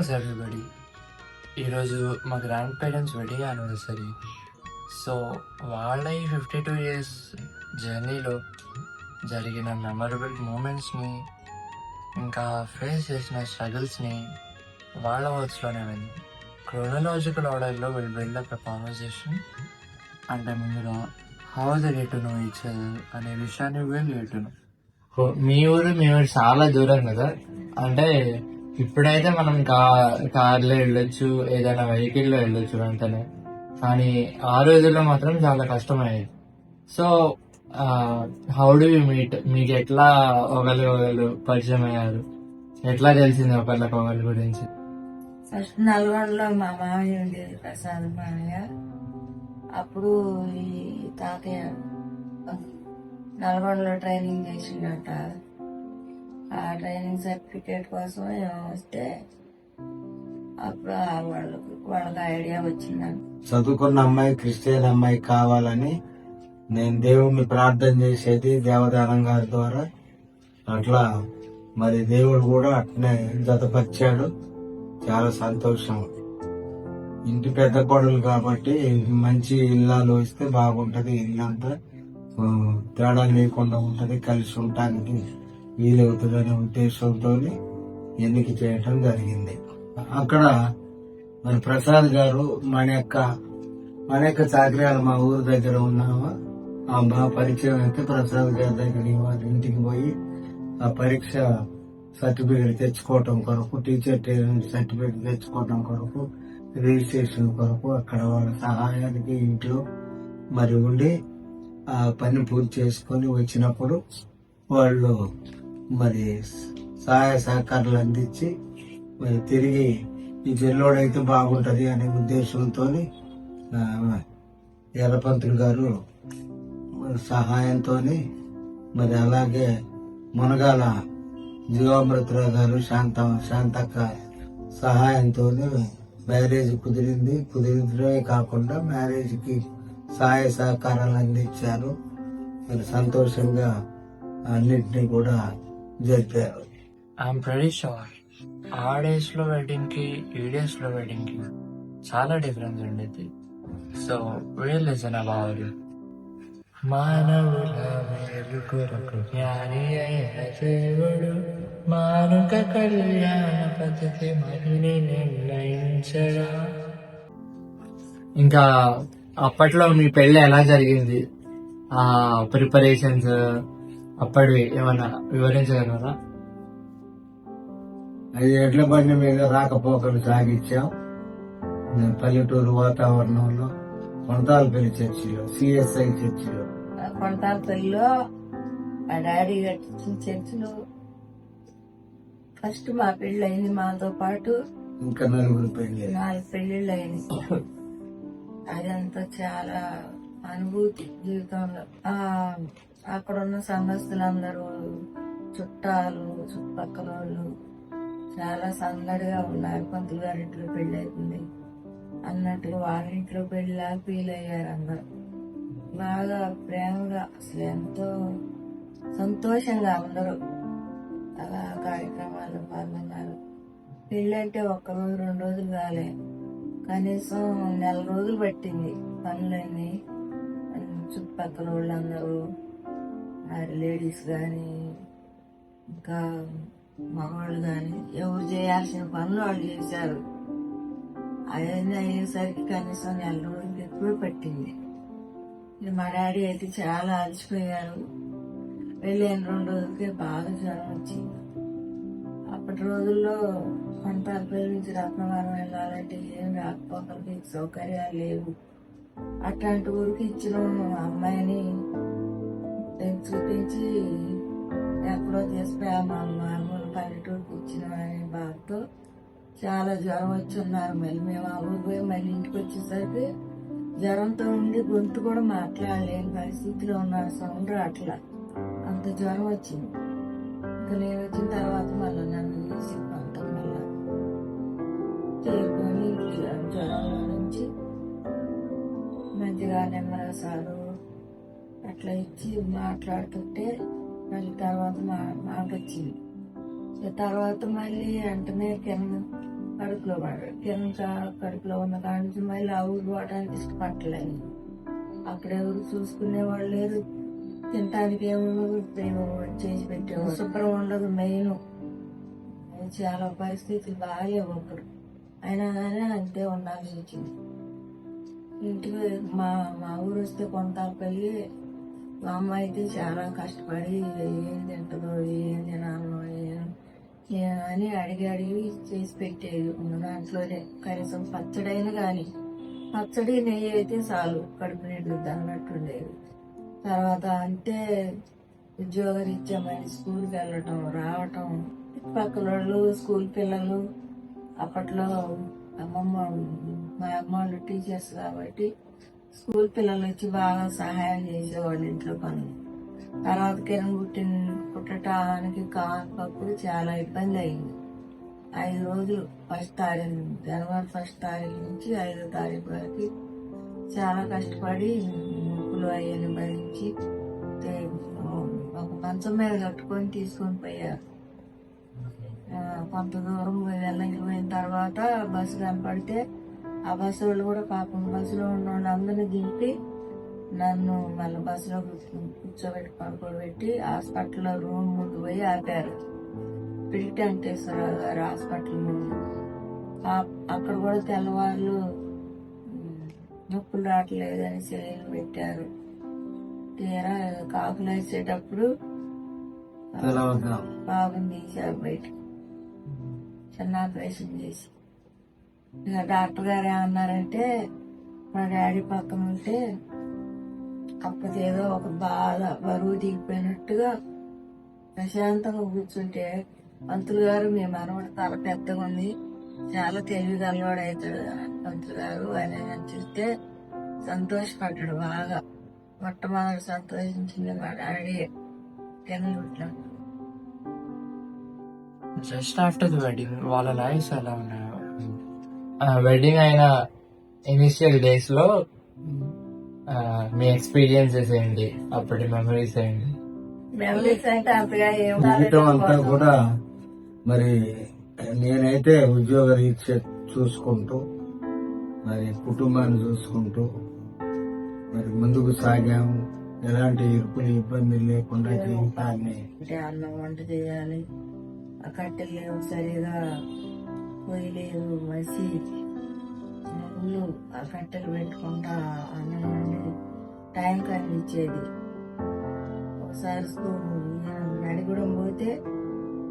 Greetings everybody. ఈరోజు మా grand parents wedding anniversary. So వాళ్ళ ఈ 52 years జర్నీలో జరిగిన మెమరబుల్ మూమెంట్స్ని, ఇంకా ఫేస్ చేసిన స్ట్రగుల్స్ని వాళ్ళ వర్డ్స్లోనే విని క్రోనలాజికల్ ఆర్డర్లో విల్ బిల్డ్ అప్ కాన్వర్సేషన్. అంటే ముందుగా how the gay to know each other అనే విషయాన్ని విల్ గెట్ టు నో. మీ ఊరు చాలా దూరం కదా, అంటే ఇప్పుడైతే మనం కార్లో వెళ్ళొచ్చు, ఏదైనా వెహికల్లో వెళ్ళొచ్చు వెంటనే. కానీ ఆ రోజుల్లో మాత్రం చాలా కష్టమయ్యేది. So how do you meet? మీకు ఎట్లా ఒకళ్ళు పరిచయం అయ్యారు? ఎట్లా తెలిసింది ఒకళ్ళ గురించి? ఫస్ట్ నల్గొండలో మా మామయ్య ఉండేది, ప్రసాద్ మామయ్య. అప్పుడు ఈ తాతయ్య నల్గొండలో ట్రైనింగ్ చేసిండట. ఆ ట్రైనింగ్ సర్టిఫికేట్ కోసం వస్తే అప్పుడు వాళ్ళకి ఐడియా వచ్చిందని, చదువుకున్న అమ్మాయి క్రిస్టియన్ అమ్మాయి కావాలని నేను దేవుణ్ణి ప్రార్థన చేసేది దేవదానం గారి ద్వారా. అట్లా మరి దేవుడు కూడా అట్నే జతపరిచాడు. చాలా సంతోషం. ఇంటి పెద్ద కోడలు కాబట్టి మంచి ఇల్లాలు ఇస్తే బాగుంటది, ఇల్లంతా తేడా లేకుండా ఉంటది, కలిసి ఉండటానికి వీలవుతుందనే ఉద్దేశంతో ఎన్నిక చేయటం జరిగింది. అక్కడ మరి ప్రసాద్ గారు మన చాకరియాలు మా ఊరు దగ్గర ఉన్నామా ఆ బాగా పరిచయం అయితే ప్రసాద్ గారి దగ్గర వాళ్ళ ఇంటికి పోయి ఆ పరీక్ష సర్టిఫికేట్ తెచ్చుకోవటం కొరకు, టీచర్ ట్రైనింగ్ సర్టిఫికేట్ తెచ్చుకోవటం కొరకు, రిజిస్ట్రేషన్ కొరకు అక్కడ వాళ్ళ సహాయానికి ఇంట్లో మరి ఉండి ఆ పని పూర్తి చేసుకొని వచ్చినప్పుడు వాళ్ళు మరి సహాయ సహకారాలు అందించి మరి తిరిగి ఈ పిల్లోడైతే బాగుంటది అనే ఉద్దేశంతో ఎర్రపంతులు గారు సహాయంతో మరి అలాగే మునగాల జీవామృతరావు గారు శాంతక్క సహాయంతో మ్యారేజ్ కుదిరించడమే కాకుండా మ్యారేజ్ కి సహాయ సహకారాలు అందించారు. మరి సంతోషంగా అన్నింటినీ కూడా జరిపారు. ఐఎమ్ వెరీ షూర్ ఆ డేస్ లో వెడ్డింగ్ కి ఈ డేస్ లో వెడ్డింగ్ కి చాలా డిఫరెన్స్ ఉండేది. So we'll listen about it. మానవుల మేలు కొరకు జ్ఞాని అయిన దేవుడు మానుక కళ్యాణ పద్ధతి మహిని నిర్ణయించడా. ఇంకా అప్పట్లో మీ పెళ్లి ఎలా జరిగింది? ఆ ప్రిపరేషన్స్ అప్పటివి ఏమన్నా వివరించగలరా? అది ఎడ్ల బండి మీద రాకపోకలు సాగించాం. పల్లెటూరు వాతావరణంలో కొనతాలపల్లి చర్చిలో, సిఎస్ఐ చర్చిలో, కొంటాలపల్లిలో మా డాడీ కట్టించిన చర్చిలో ఫస్ట్ మా పెళ్లి అయింది. మాతో పాటు ఇంకా 4 పెళ్లిళ్ళు అయినాయి. అదంతా చాలా అనుభూతి జీవితంలో. అక్కడ ఉన్న సంఘస్థులందరూ, చుట్టాలు, చుట్టుపక్కల వాళ్ళు చాలా సందడిగా ఉన్నారు. పంతులు గారింట్లో పెళ్లి అవుతుంది అన్నట్టుగా వారింట్లో పెళ్లిలాగా ఫీల్ అయ్యారు అందరూ. బాగా ప్రేమగా, అసలు ఎంతో సంతోషంగా అందరూ అలా కార్యక్రమాలు పాల్గొన్నారు. పెళ్లి అంటే 1 రోజు 2 రోజులు కాలే, కనీసం 4 రోజులు పట్టింది. పనులన్నీ చుట్టుపక్కల వాళ్ళందరూ, మరి లేడీస్ కానీ ఇంకా మగవాళ్ళు కానీ ఎవరు చేయాల్సిన పనులు వాళ్ళు చేశారు. అవన్నీ అయ్యేసరికి కనీసం 4 రోజులు ఎక్కువ పట్టింది. మా డాడీ అయితే చాలా అలసిపోయారు. వెళ్ళిన 2 రోజులకే బాగా జ్వరం వచ్చింది. అప్పటి రోజుల్లో కొంటాలపల్లి నుంచి రత్నవరం వెళ్ళాలంటే ఏం రాకపోకలకి సౌకర్యాలు లేవు. అట్లాంటి ఊరికి ఇచ్చిన అమ్మాయిని చూపించి ఎక్కడో తీసుకురా మా మామూలు పల్లెటూరుకి ఇచ్చిన బాధతో చాలా జ్వరం వచ్చి ఉన్నారు. మళ్ళీ మేము ఆ ఊరు పోయి మళ్ళీ ఇంటికి వచ్చేసరికి జ్వరంతో ఉండి గొంతు కూడా మాట్లాడలేని పరిస్థితిలో ఉన్నారు. సౌండ్ అట్లా అంత జ్వరం వచ్చింది. ఇంకా నేను వచ్చిన తర్వాత మళ్ళీ నన్ను తీసి పంతం మళ్ళా చేరుకొని జ్వరంలో నుంచి మంచిగా నిమ్మరసాలు అట్లా ఇచ్చి మాట్లాడుతుంటే మళ్ళీ తర్వాత మాట వచ్చింది. తర్వాత మళ్ళీ వెంటనే కడుపులో పడ్డాడు. కింద కడుపులో ఉన్న కాడ నుంచి మళ్ళీ ఆ ఊరు పోవడానికి ఇష్టపడలేదు. అక్కడ ఎవరు చూసుకునే వాళ్ళు లేరు, తినటానికి ఏముండదు, మేము చేసి పెట్టాము, శుభ్రం ఉండదు. మెయిన్ చాలా పరిస్థితులు బాగాలేవు అప్పుడు. అయినా కానీ అంతే ఉండాల్సి వచ్చింది. ఇంటికి మా మా ఊరు వస్తే కొంతాపల్లి మా అమ్మ అయితే చాలా కష్టపడి ఏం తింటుందో ఏం తినాలో అని అడిగి అడిగి చేసి పెట్టేది. ఉన్న దాంట్లోనే కనీసం పచ్చడైనా కానీ పచ్చడి నెయ్యి అయితే చాలు, కడుపు నిండుద్ది అన్నట్టుండేది. తర్వాత అంటే ఉద్యోగరీత్యా మళ్ళీ స్కూల్కి వెళ్ళటం రావటం, పక్కన వాళ్ళు స్కూల్ పిల్లలు అప్పట్లో అమ్మమ్మ మా అమ్మ వాళ్ళు టీచర్స్ కాబట్టి స్కూల్ పిల్లలు వచ్చి బాగా సహాయం చేసేవాళ్ళు ఇంట్లో పనులు. తర్వాత కిరణ్ పుట్టడానికి కానప్పుడు చాలా ఇబ్బంది అయింది. 5 రోజులు జనవరి 1 తారీఖు నుంచి 5వ తారీఖు వరకు చాలా కష్టపడి ముక్కులు అయ్యని భరించి ఒక మంచం మీద కట్టుకొని తీసుకొని పోయారు. కొంత దూరం వెళ్ళిపోయిన తర్వాత బస్సు కనపడితే ఆ బస్సు వాళ్ళు కూడా పాపం బస్సులో ఉన్న వాళ్ళందరినీ దింపి నన్ను మళ్ళీ బస్సులో కూర్చోబెట్టి పడుకోబెట్టి హాస్పిటల్లో రూమ్ ముందు పోయి ఆపారు. పిల్లి వెంకటేశ్వరరావు గారు హాస్పిటల్ ముందు. అక్కడ కూడా తెల్లవాళ్ళు నొప్పులు రావట్లేదని సెలైన్ పెట్టారు. తీరా కాకులు వేసేటప్పుడు బాబుని తీశారు బయట, చిన్న ఆపరేషన్ చేసి. ఇక డాక్టర్ గారు ఏమన్నారంటే మా డాడీ పక్కన ఉంటే అప్పటి ఏదో ఒక బాధ బరువు దిగిపోయినట్టుగా ప్రశాంతంగా కూర్చుంటే, పంతులు గారు మీ మనవడు తల పెద్దగా ఉంది, చాలా తెలివి గలవాడు అవుతాడు పంతులు గారు అని చెప్తే సంతోషపడ్డాడు బాగా. మొట్టమొదటి సంతోషించింది మా డాడీ కింద. జస్ట్ ఆఫ్టర్ ది వెడ్డింగ్ వాళ్ళ లైఫ్స్ ఎలా ఉన్నాయో, వెడ్డింగ్ అయిన ఇనిషియల్ డేస్ లో మీ ఎక్స్పీరియన్సెస్ ఏంటి, అప్పటి మెమరీస్ ఏంటి? మెమరీస్ అంటే అంతగా జీవితం అంతా కూడా మరి నేనైతే ఉద్యోగ రీత్యా చూసుకుంటూ మరి కుటుంబాన్ని చూసుకుంటూ మరి ముందుకు సాగాము. ఎలాంటి ఇరుకులు ఇబ్బందులు లేకుండా జీవితాన్ని అంటే అన్నం వంట చేయాలి, ఆ కట్టెలు లేవు సరిగా, పొయ్యి లేదు, మసి నువ్వులు ఆ కట్టెలు పెట్టుకుంటా అన్నం వండి టైం కనిపించేది. ఒకసారి నడిగూడెం పోతే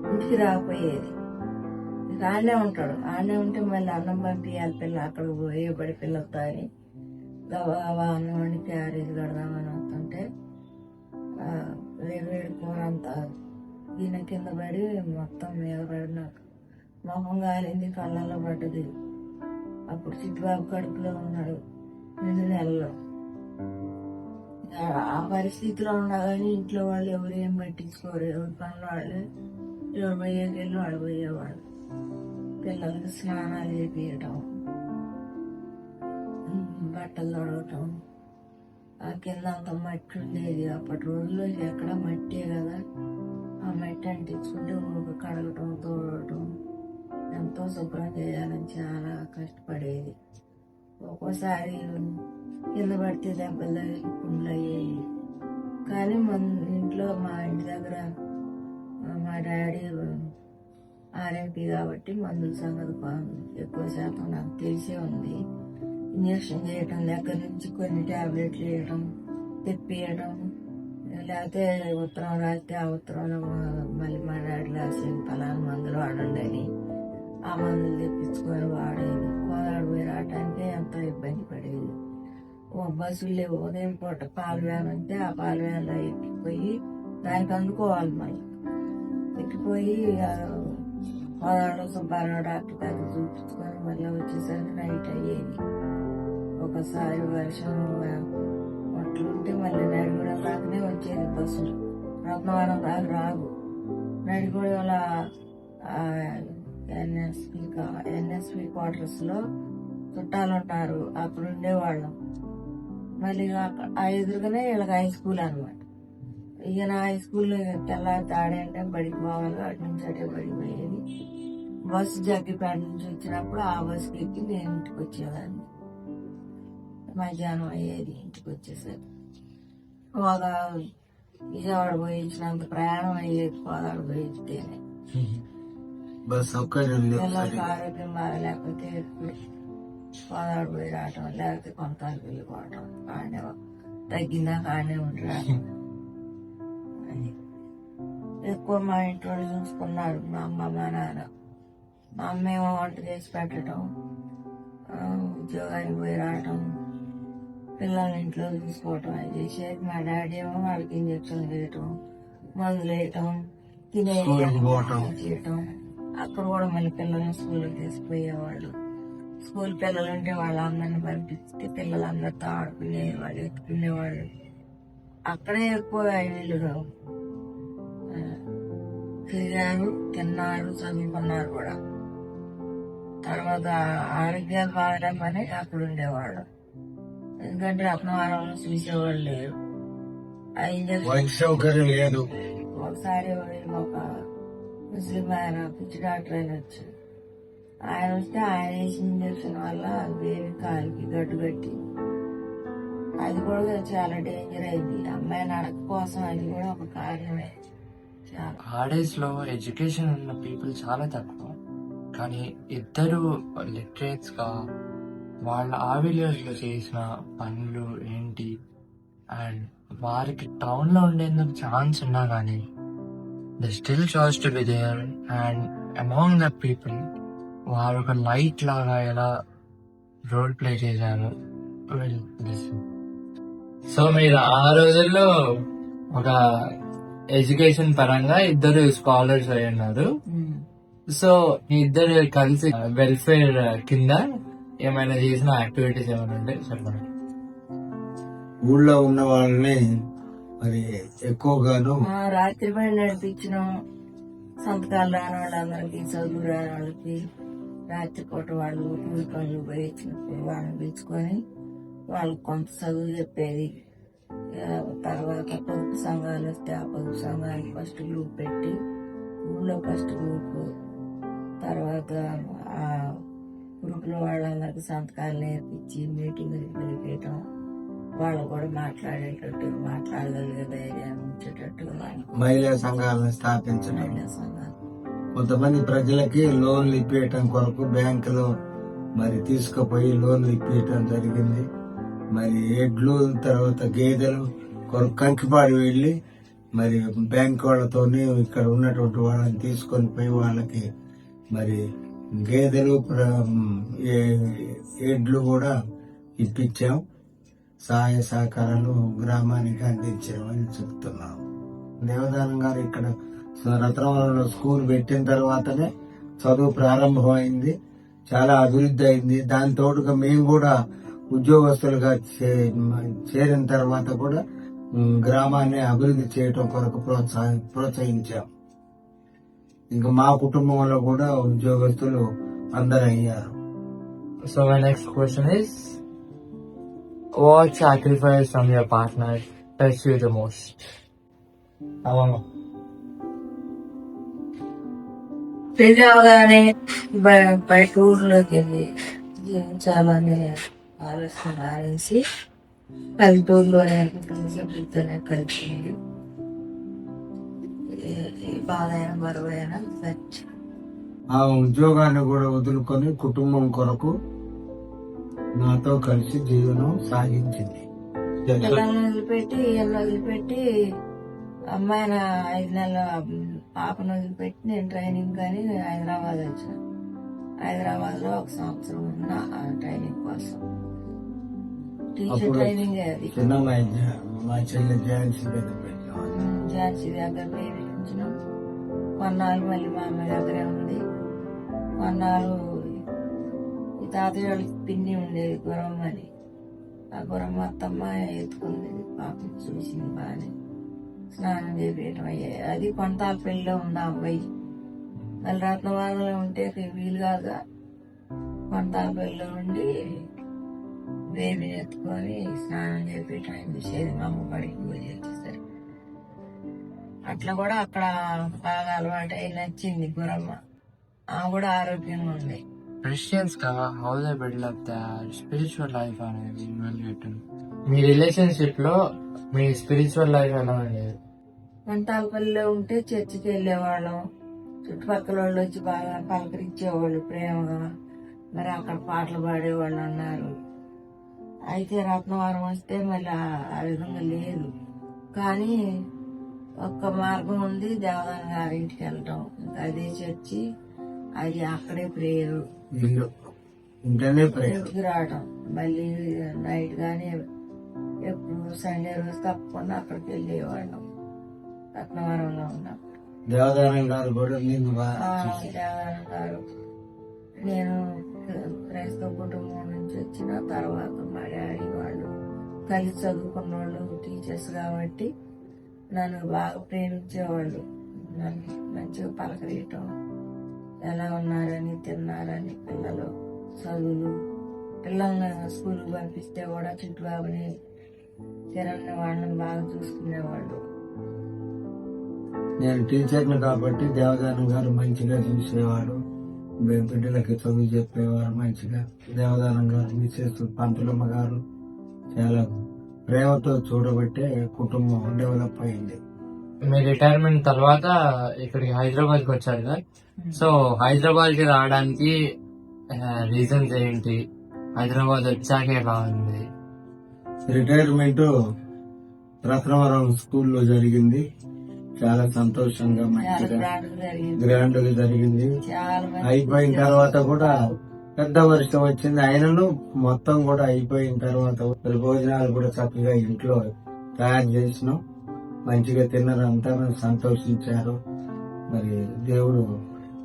ఇంటికి రాకపోయేది. ఆడనే ఉంటాడు, ఆడనే ఉంటే మళ్ళీ అన్నం పంపించాలి పిల్ల అక్కడ పోయే బడి పిల్లలతో అని గవా అన్నం వండి క్యారేజ్ కడదామని వస్తుంటే వేడి కూర అంతా గిన్నె కింద పడి మొత్తం మీద పడి నాకు మొహం కాలింది, కళ్ళల్లో పడ్డది. అప్పుడు చిట్టుబాబు కడుపులో ఉన్నాడు 2 నెలల్లో. ఆ పరిస్థితిలో ఉన్నా కానీ ఇంట్లో వాళ్ళు ఎవరు ఏం పట్టించుకోరు, ఎవరి పనులు వాళ్ళు, ఎవరు పోయేకెళ్ళి వాళ్ళు పోయేవాళ్ళు. పిల్లలకి స్నానాలు చేపించటం, బట్టలు తొడవటం, ఆ కింద అంత మట్టి ఉండేది. అప్పటి రోజుల్లో ఎక్కడ మట్టే కదా, ఆ మట్టి అంటించుకుంటే కడగటం తోడటం ఎంతో శుభ్రం చేయాలని చాలా కష్టపడేది. ఒక్కోసారి కింద పడితే దెబ్బలు తగిలి పుండ్లు అయ్యేవి. కానీ మన ఇంట్లో మా ఇంటి దగ్గర మా డాడీ ఆర్ఎంపీ కాబట్టి మందుల సంగతి ఎక్కువ శాతం నాకు తెలిసే ఉంది. ఇంజక్షన్ చేయటం దగ్గర నుంచి కొన్ని టాబ్లెట్లు వేయటం, తెప్పియటం, లేకపోతే ఉత్తరం రాస్తే ఆ ఉత్తరంలో మళ్ళీ మా డాడీ రాసి పలానా మందులు వాడండి అని ఆ మందులు తెప్పించుకొని వాడేది. కోదాడు పోయి రావటానికే ఎంతో ఇబ్బంది పడేది. బస్సులు లేవు, ఉదయం పూట పాల వ్యాన్ అంటే ఆ పాల వ్యాన్లో ఎక్కిపోయి దానికి అందుకోవాలి. మళ్ళీ ఎక్కిపోయి కోదాడు సుబ్బారావు డాక్టర్ దగ్గర చూపించుకొని మళ్ళీ వచ్చేసరికి నైట్ అయ్యేది. ఒకసారి వర్షం అట్లుంటే మళ్ళీ నడిగూడెం దాకానే వచ్చేది బస్సులు, రత్నవరం దాకా రాదు. నడిగూడెం ఎన్ఎస్పి క్వార్టర్స్ లో చుట్టాలు ఉంటారు, అక్కడ ఉండేవాళ్ళం. మళ్ళీ ఆ ఎదురుగానే వీళ్ళకి హై స్కూల్ అనమాట. ఇక నా హై స్కూల్ తెల్లారి తాడంటే బడికి పోవాలి, అటు నుంచి అటే బడికి పోయేది. బస్సు జగ్గిపేట నుంచి వచ్చినప్పుడు ఆ బస్సుకి ఎక్కి నేను ఇంటికి వచ్చేదాన్ని. మధ్యాహ్నం అయ్యేది ఇంటికి వచ్చేసరికి. ఒక విజయవాడ పోయించినంత ప్రయాణం అయ్యేది కోదాడ పోయిస్తేనే. బస్ సౌకర్యం లేవు పిల్లలకి సరిగ్గా. ఆరోగ్యం బాగాలేకపోతే కోదాడ పోయి రావటం, లేకపోతే కొంతాలు వెళ్ళిపోవటం, ఆడనే తగ్గిందాక ఆడనే ఉండరాదు. అని ఎక్కువ మా ఇంట్లో వాళ్ళు చూసుకున్నారు, మా అమ్మ మా నాన్న. మా అమ్మ ఏమో వంట చేసి పెట్టడం, ఉద్యోగానికి పోయి రావటం, పిల్లల్ని ఇంట్లో చూసుకోవటం అది చేసేది. మా డాడీ ఏమో వాళ్ళకి ఇంజక్షన్లు వేయటం, మందులు వేయటం, తినే స్కూల్కి పోవటం. చేయటం. అక్కడ కూడా మళ్ళీ పిల్లల్ని స్కూల్కి తీసుకుపోయేవాళ్ళు. స్కూల్ పిల్లలు ఉంటే వాళ్ళందరినీ పంపిస్తే పిల్లలందరితో ఆడుకునేవాళ్ళు, ఎత్తుకునేవాళ్ళు. అక్కడే ఎక్కువ వీళ్ళు తిరిగారు, తిన్నారు, చదువుకున్నారు కూడా. తర్వాత ఆరోగ్యాలు బాగలేమని అక్కడ ఉండేవాళ్ళు. ఎందుకంటే రత్నవరంలో చూసేవాళ్ళు లేరు. ఆ ఇంజక్షన్ వైద్య సౌకర్యం లేదు. ఒకసారి ఒక ముస్లిం ఆయన పిచ్చి డాక్టర్ ఆయన వచ్చి ఆయన వస్తే ఆయన వేసిన ఇంజక్షన్ వల్ల వేరే కాలికి గడ్డు కట్టి అది కూడా చాలా డేంజర్ అయింది. అమ్మాయి నడక కోసం అది కూడా ఒక కారణమే. చాలా ఆ డేస్ లో ఎడ్యుకేషన్ ఉన్న పీపుల్ చాలా తక్కువ, కానీ ఇద్దరు లిటరేట్స్ గా వాళ్ళ ఆ విలేజ్ లో చేసిన పనులు ఏంటి, అండ్ వారికి టౌన్ లో ఉండేందుకు ఛాన్స్ ఉన్నా కానీ they still choice to be there. And among the people వారు ఒక లైట్ లాగా ఎలా రోల్ ప్లే చేశారు. సో మీరు ఆ రోజుల్లో ఒక ఎడ్యుకేషన్ పరంగా ఇద్దరు స్కాలర్స్ అయి ఉన్నారు. సో మీ ఇద్దరు కలిసి వెల్ఫేర్ కింద ఏమైనా చేసిన యాక్టివిటీస్ ఏమైనా ఉంటే చెప్పండి. ఊళ్ళో ఉన్న వాళ్ళని మరి ఎక్కువగాను రాత్రి పని నడిపించడం, సంతకాలు రాని వాళ్ళందరికీ, చదువు రాని వాళ్ళకి రాత్రి పూట వాళ్ళు కూలి పనులు పోయి వచ్చినప్పుడు వాళ్ళని పిలుచుకొని వాళ్ళకి కొంత చదువు చెప్పేది. తర్వాత పొదుపు సంఘాలు వస్తే ఆ పొదుపు సంఘానికి ఫస్ట్ గ్రూప్ పెట్టి ఊళ్ళో ఫస్ట్ గ్రూప్, తర్వాత ఆ గ్రూప్లో వాళ్ళందరికీ సంతకాలు నేర్పించి మీటింగులు పిలిపేయటం, వాళ్ళు కూడా మాట్లాడేటట్టు, మాట్లాడగలిగే ధైర్యాన్ని ఉంచేటట్టు మహిళా సంఘాలను స్థాపించడం. మహిళా సంఘాలు. కొంతమంది ప్రజలకి లోన్లు ఇప్పించడం కొరకు బ్యాంకులో మరి తీసుకుపోయి లోన్లు ఇప్పించడం జరిగింది. మరి ఎడ్లు తర్వాత గేదెలు కొరకు కంకిపాడు వెళ్ళి మరి బ్యాంక్ వాళ్ళతోని ఇక్కడ ఉన్నటువంటి వాళ్ళని తీసుకొని పోయి వాళ్ళకి మరి గేదెలు ఎడ్లు కూడా ఇప్పించాం. సహాయ సహకారాలు గ్రామానికి అందించామని చెప్తున్నాం. దేవదానం గారు ఇక్కడ రత్నవరంలో స్కూల్ పెట్టిన తర్వాతనే చదువు ప్రారంభమైంది, చాలా అభివృద్ధి అయింది. దాని తోడుగా మేము కూడా ఉద్యోగస్తులుగా చేరిన తర్వాత కూడా గ్రామాన్ని అభివృద్ధి చేయటం కొరకు ప్రోత్సహించాం. ఇంకా మా కుటుంబంలో కూడా ఉద్యోగస్తులు అందరూ అయ్యారు. So my next question is, what sacrifice from your partner touched you the most? పెళ్లి అవగానే బయట ఊర్లోకి వెళ్ళి జీవించాలని ఆలోచన ఆరేసి పల్లెటూరులోనే సభ్యులతోనే కలిసి బాధ అయినా బరువైనా సచ్చి ఆ ఉద్యోగాన్ని కూడా వదులుకొని కుటుంబం కొరకు నాతో కలిసి జీవనం సాగించింది. పిల్లల్ని వదిలిపెట్టి ఇళ్ళని వదిలిపెట్టి అమ్మాయిని 5 నెలల పాపను వదిలిపెట్టి నేను ట్రైనింగ్ కానీ హైదరాబాద్ వచ్చాను. హైదరాబాద్ లో 1 సంవత్సరం ఉన్న ఆ ట్రైనింగ్ కోసం. టీచర్ అప్పుడు ట్రైనింగ్ అది చిన్నమ్మాయి మా చెల్లి ఝాన్సీ దగ్గర పెట్టాం. ఝాన్సీ దగ్గర వేయించిన కొన్నాళ్ళు మళ్ళీ మా అమ్మ దగ్గరే ఉంది. కొన్నాళ్ళు ఈ తాతయ్య వాళ్ళకి పిన్ని ఉండేది గురం అని, ఆ గురం అత్తమ్మ ఎత్తుకుంది. పాపం చూసింది బాగానే, స్నానం చేపించడం అయ్యాయి. అది కొంతాల పెళ్ళిలో ఉంది ఆ అబ్బాయి. మళ్ళీ రత్నవారంలో ఉంటే వీలు కాక కొంతాల పెళ్ళిలో ఉండి బేబీని ఎత్తుకొని స్నానం చేపించడం ఆయన చూసేది. మా అమ్మ పడికి పోయి వచ్చేసరికి అట్లా కూడా అక్కడ బాగా అలవాటు అయి నచ్చింది గురమ్మ. ఆమె కూడా ఆరోగ్యంగా ఉంది. క్రిస్టియన్స్ గా how they build up there spiritual life అనేది ఇన్వాల్వ్. మీ రిలేషన్షిప్ లో మీ స్పిరిచువల్ లైఫ్ ఎలా ఉండేది? వంటాలపల్లిలో ఉంటే చర్చికి వెళ్ళేవాళ్ళం. చుట్టుపక్కల వాళ్ళు వచ్చి బాగా పలకరించేవాళ్ళు ప్రేమగా. మరి అక్కడ పాటలు పాడేవాళ్ళు అన్నారు. అయితే రత్నవరం వస్తే మళ్ళీ ఆ విధంగా లేదు. కానీ ఒక్క మార్గం ఉంది, దేవదాన గారింటికి వెళ్ళటం. ఇంకా అదే చర్చి, అది అక్కడే ప్రేయరు, ఇల్లు ఇంటనే ప్రేయర్. ఇంటికి రావటం. మళ్ళీ నైట్ కానీ ఎప్పుడు సండే రోజు తప్పకుండా అక్కడికి వెళ్ళేవాళ్ళం రత్నవరంలో ఉన్నప్పుడు. దేవదానం గారు కూడా నేను దేవదాన గారు, నేను క్రైస్తవ కుటుంబం నుంచి వచ్చిన తర్వాత మా డాడీ వాళ్ళు కలిసి చదువుకున్న వాళ్ళు టీచర్స్ కాబట్టి నన్ను బాగా ప్రేమించేవాళ్ళు. నన్ను మంచిగా పలకరియటం, ఎలా ఉన్నారని, తిన్నారని, పిల్లలు చదువులు, పిల్లల్ని స్కూల్కి పంపిస్తే కూడా చిట్టుబాబుని కిరణ్ వాళ్ళని బాగా చూసుకునేవాళ్ళు. నేను టీచర్ని కాబట్టి దేవదానం గారు మంచిగా చూసేవాడు. మేము బిడ్డలకి చదువు చెప్పేవారు మంచిగా. దేవదానం గారు మిసెస్ పంతులమ్మ గారు చాలా ప్రేమతో చూడబట్టే కుటుంబం డెవలప్ అయింది. మీ రిటైర్మెంట్ తర్వాత ఇక్కడికి హైదరాబాద్ కి వచ్చారు కదా, సో హైదరాబాద్ కి రావడానికి రీజన్స్ ఏంటి? హైదరాబాద్ వచ్చాక ఎలా ఉంది? రిటైర్మెంట్ రత్నవరం స్కూల్లో జరిగింది. చాలా సంతోషంగా మంచిగా గ్రాండ్ గా జరిగింది. అయిపోయిన తర్వాత కూడా పెద్ద వర్షం వచ్చింది. అయినను మొత్తం కూడా అయిపోయిన తర్వాత భోజనాలు కూడా చక్కగా ఇంట్లో తయారు చేసినాం. మంచిగా తిన్నారు, అంతా సంతోషించారు. మరి దేవుడు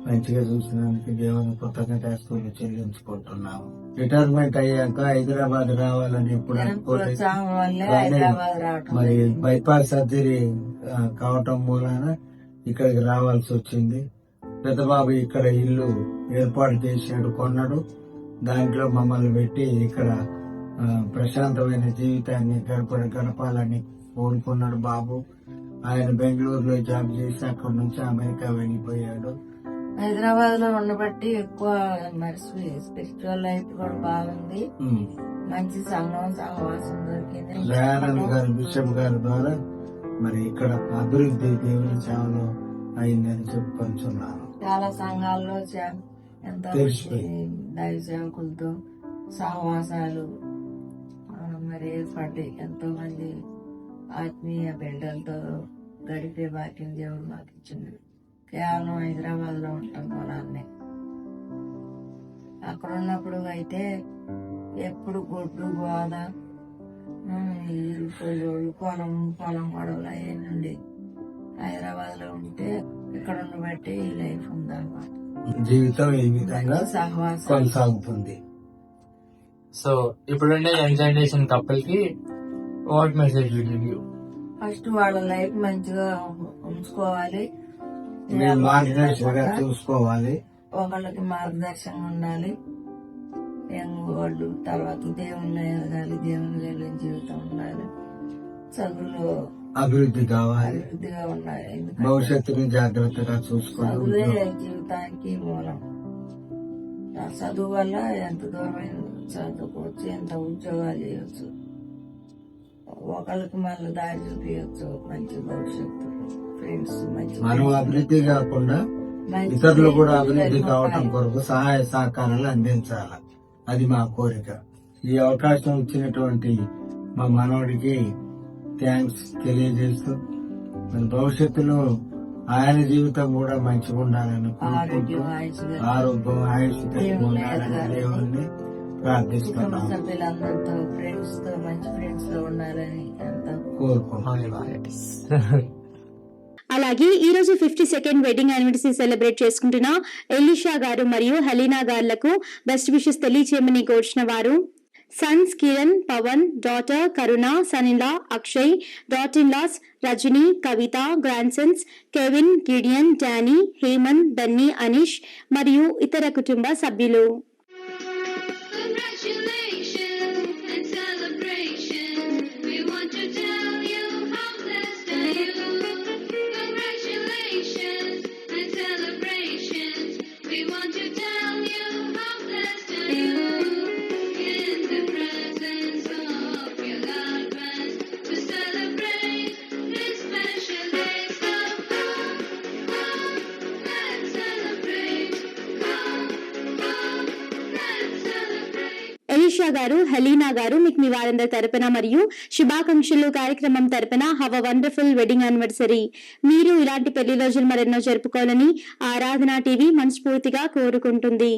మంచిగా చూసినందుకు దేవుని కృతజ్ఞతాస్తుతులు చెల్లించుకుంటున్నాము. రిటైర్మెంట్ అయ్యాక హైదరాబాద్ రావాలని ఎప్పుడు అనుకోలేదు. మరి బైపాస్ సర్జరీ కావటం మూలాన ఇక్కడికి రావాల్సి వచ్చింది. పెద్దబాబు ఇక్కడ ఇల్లు ఏర్పాటు చేశాడు, కొన్నాడు. దాంట్లో మమ్మల్ని పెట్టి ఇక్కడ ప్రశాంతమైన జీవితాన్ని గడపాలని కోరుకున్నాడు బాబు. ఆయన బెంగళూరులో జాబ్ చేసి అక్కడి నుంచి అమెరికా వెళ్ళిపోయాడు. హైదరాబాద్ లో ఉండబట్టి ఎక్కువ మరి స్పిరిచువల్ లైఫ్ కూడా బాగుంది. మంచి సంఘం సహవాసం దొరికింది. దయానంద్ గారు బిషప్ గారి ద్వారా మరి ఇక్కడ అభివృద్ధి దేవుని సేవలో అయిందని చెప్పుకొంచున్నాను. చాలా సంఘాల్లో ఎంతో దైవ సేవకులతో సహవాసాలు మరి ఏర్పడ్డాయి. ఎంతో మంది ఆత్మీయ బిడ్డలతో గడిపే భాగ్యం దేవుడు మాకు ఇచ్చింది. కేవలం హైదరాబాద్ లో ఉంటాం పొలాన్ని. అక్కడ ఉన్నప్పుడు అయితే ఎప్పుడు గొడ్డు గోద పొలం గొడవలు అయ్యండి. హైదరాబాద్ లో ఉంటే ఇక్కడ ఉండబట్టి ఈ లైఫ్ ఉందన్నమాట. జీవితం ఈ విధంగా కొనసాగుతుంది. సో ఇప్పుడుండే యంగ్ జనరేషన్ కపుల్ కి వాట్ మెసేజ్ ఫస్ట్ వాళ్ళ లైఫ్ మంచిగా ఉంచుకోవాలి, మార్గదర్శకంగా చూసుకోవాలి, ఒకళ్ళకి మార్గదర్శనం ఉండాలి. వాళ్ళు తర్వాత దేవుని ఎదగాలి, దేవుని వెళ్ళిన జీవితం ఉండాలి, చదువులో అభివృద్ధి కావాలి, అభివృద్ధిగా ఉండాలి. భవిష్యత్తుని జాగ్రత్తగా చూసుకోవాలి. చదువే జీవితానికి మూలం. చదువు వల్ల ఎంత దూరమైన చదువుకోవచ్చు, ఎంత ఉద్యోగాలు చేయవచ్చు, ఒకళ్ళకి మళ్ళీ దారి చూపించవచ్చు, మంచి భవిష్యత్తు, ఫ్రెండ్స్, మంచి మనం అభివృద్ధి కాకుండా ఇతరులు కూడా అభివృద్ధి కావటం కొరకు సహాయ సహకారాలు అందించాలి. అది మా కోరిక. ఈ అవకాశం ఇచ్చినటువంటి మా మనవడికి థ్యాంక్స్ తెలియజేస్తూ మరి భవిష్యత్తులో ఆయన జీవితం కూడా మంచిగా ఉండాలని ఆరోగ్యం, ఆయుష్ ఉండాలని దేవుణ్ణి ప్రార్థిస్తున్నాం, సభ్యులందరితో ఫ్రెండ్స్ తో మంచి ఫ్రెండ్స్ తో ఉండాలని ఎంతో కోరుకుంటున్నాం. అలాగే ఈ రోజు 52nd వెడ్డింగ్ యానివర్సరీ సెలబ్రేట్ చేసుకుంటున్న ఎలీషా గారు మరియు హలీనా గారులకు బెస్ట్ విషెస్ తెలియచేయమని కోరిన వారు sons Kiran, Pavan, daughter Karuna, Sanila, Akshay, daughter in laws Rajani, Kavitha, grandsons Kevin, Gideon, Danny, Hemanth, Benny, Anish మరియు ఇతర కుటుంబ సభ్యులు. We want గారు, హెలీనా గారు మీకు మీ వారందరి తరపున మరియు శుభాకాంక్షలు కార్యక్రమం తరపున have a wonderful wedding anniversary. మీరు ఇలాంటి పెళ్లి రోజులు మరెన్నో జరుపుకోవాలని ఆరాధన టీవీ మనస్ఫూర్తిగా కోరుకుంటుంది.